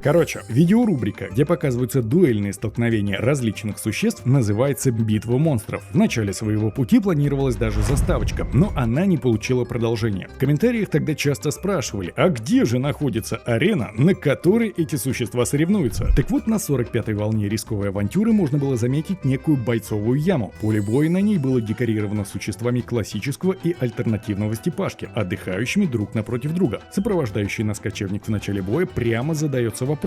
Короче, видеорубрика, где показываются дуэльные столкновения различных существ, называется «Битва монстров». В начале своего пути планировалась даже заставочка, но она не получила продолжения. В комментариях тогда часто спрашивали, а где же находится арена, на которой эти существа соревнуются? Так вот, на 45-й волне рисковой авантюры можно было заметить некую бойцовую яму. Поле боя на ней было декорировано существами классического и альтернативного степашки, отдыхающими друг напротив друга. Сопровождающий нас кочевник в начале боя прямо задается вопросом: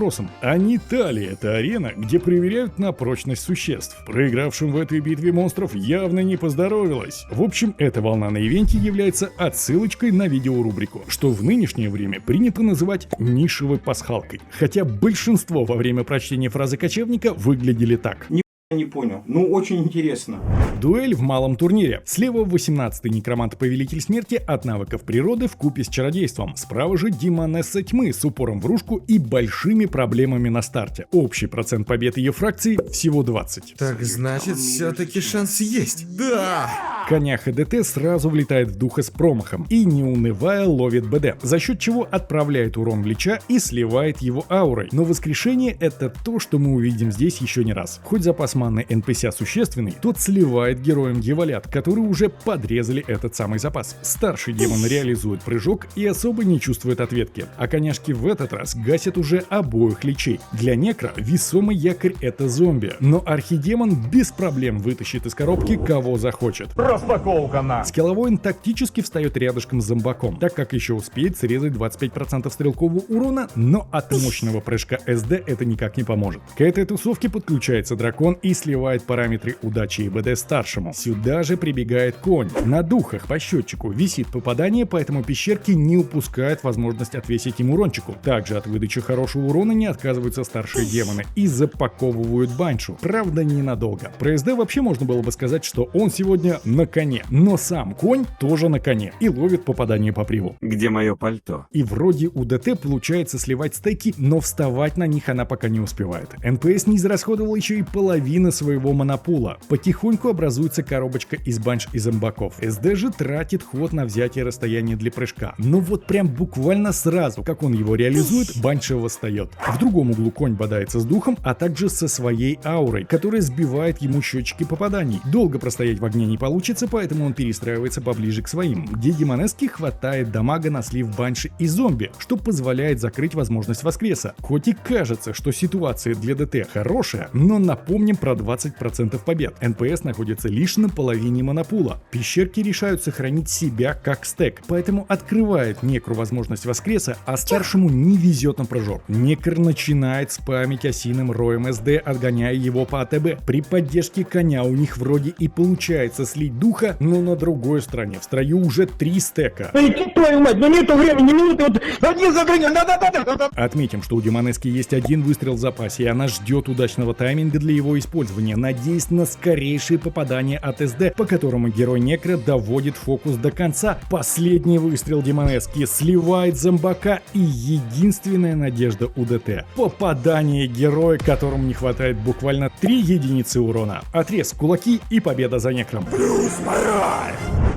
а не та ли это арена, где проверяют на прочность существ? Проигравшим в этой битве монстров явно не поздоровилось. В общем, эта волна на ивенте является отсылочкой на видеорубрику, что в нынешнее время принято называть нишевой пасхалкой. Хотя большинство во время прочтения фразы кочевника выглядели так. Не понял. Ну, очень интересно. Дуэль в малом турнире. Слева 18-й некромант-повелитель смерти от навыков природы вкупе с чародейством. Справа же демонесса тьмы с упором в ружку и большими проблемами на старте. Общий процент побед ее фракции всего 20. Так значит, все-таки шанс есть. Да! Коняха ДТ сразу влетает в духа с промахом и, не унывая, ловит БД, за счет чего отправляет урон в лича и сливает его аурой. Но воскрешение — это то, что мы увидим здесь еще не раз. Хоть запас маны НПС существенный, тот сливает героям Гевалят, которые уже подрезали этот самый запас. Старший демон реализует прыжок и особо не чувствует ответки, а коняшки в этот раз гасят уже обоих личей. Для некро весомый якорь — это зомби, но архидемон без проблем вытащит из коробки кого захочет. Распаковка на! Скилловоин тактически встает рядышком с зомбаком, так как еще успеет срезать 25% стрелкового урона, но от мощного прыжка СД это никак не поможет. К этой тусовке подключается дракон и сливает параметры удачи и БД старшему. Сюда же прибегает конь. На духах по счетчику висит попадание, поэтому пещерки не упускают возможность отвесить им урончику. Также от выдачи хорошего урона не отказываются старшие демоны и запаковывают баншу. Правда, ненадолго. Про СД вообще можно было бы сказать, что он сегодня на коне, но сам конь тоже на коне и ловит попадание по приву. Где мое пальто? И вроде у ДТ получается сливать стеки, но вставать на них она пока не успевает. НПС не израсходовал еще и половину своего монопула. Потихоньку образуется коробочка из банш и зомбаков. СД же тратит ход на взятие расстояния для прыжка. Но вот прям буквально сразу, как он его реализует, банша восстает. В другом углу конь бодается с духом, а также со своей аурой, которая сбивает ему счетчики попаданий. Долго простоять в огне не получится, поэтому он перестраивается поближе к своим, где демонеске хватает дамага на слив банши и зомби, что позволяет закрыть возможность воскреса. Хоть и кажется, что ситуация для ДТ хорошая, но напомним про 20% побед. НПС находится лишь на половине монопула. Пещерки решают сохранить себя как стек, поэтому открывает некру возможность воскреса, а старшему не везет на прыжок. Некр начинает спамить осиным роем СД, отгоняя его по АТБ. При поддержке коня у них вроде и получается слить духа, но на другой стороне в строю уже 3 стека. Твою мать, ну нету времени, минуты, вот один задание, Отметим, что у демонески есть один выстрел в запасе, и она ждет удачного тайминга для его использования, надеясь на скорейшее попадание от СД, по которому герой Некро доводит фокус до конца. Последний выстрел демонески сливает зомбака, и единственная надежда у ДТ — попадание героя, которому не хватает буквально 3 единицы урона. Отрез, кулаки и победа за Некром.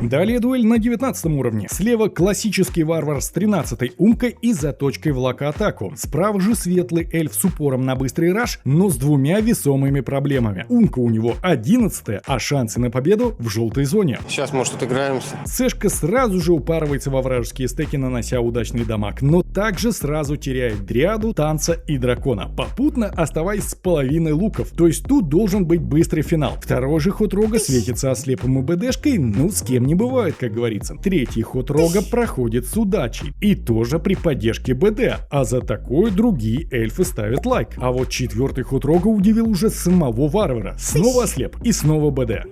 Далее дуэль на 19 уровне. Слева классический варвар с 13-й умкой и заточкой в лако-атаку. Справа же светлый эльф с упором на быстрый раш, но с двумя весомыми проблемами. Умка у него 11-я, а шансы на победу в желтой зоне. Сейчас, может, отыграемся. Сэшка сразу же упарывается во вражеские стеки, нанося удачный дамаг, но также сразу теряет дриаду, танца и дракона, попутно оставаясь с половиной луков. То есть тут должен быть быстрый финал. Второй же ход рога светится ослепом и БДшкой, ну с кем не бывает, как говорится. Третий ход рога проходит с удачей и тоже при поддержке БД, а за такое другие эльфы ставят лайк. А вот четвертый ход рога удивил уже самого варвара. Снова ослеп и снова БД.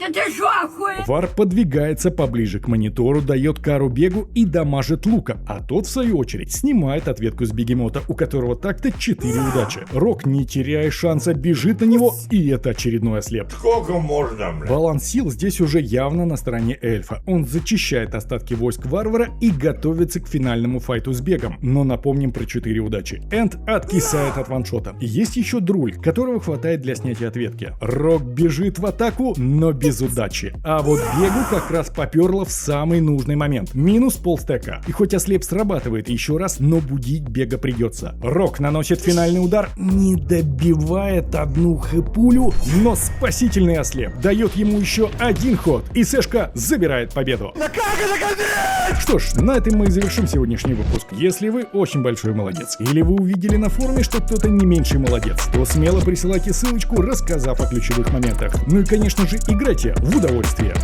Вар подвигается поближе к монитору, дает кару бегу и дамажит лука, а тот в свою очередь снимает ответку с бегемота, у которого так-то 4 удачи. Рог, не теряя шанса, бежит на него, и это очередной ослеп. Сколько можно, бля? Баланс сил здесь уже явно на стороне эльфа. Он зачищает остатки войск варвара и готовится к финальному файту с бегом. Но напомним про 4 удачи. Энд откисает от ваншота. Есть еще Друль, которого хватает для снятия ответки. клетке. Рок бежит в атаку, но без удачи. А вот Бегу как раз поперло в самый нужный момент. Минус полстека. И хоть ослеп срабатывает еще раз, но будить Бега придется. Рок наносит финальный удар, не добивает одну хэпулю, но спасительный ослеп дает ему еще один ход, и Сэшка забирает победу. Что ж, на этом мы и завершим сегодняшний выпуск. Если вы очень большой молодец, или вы увидели на форуме, что кто-то не меньший молодец, то смело присылайте ссылочку, рассказав о ключевых моментах. Ну и, конечно же, играйте в удовольствие.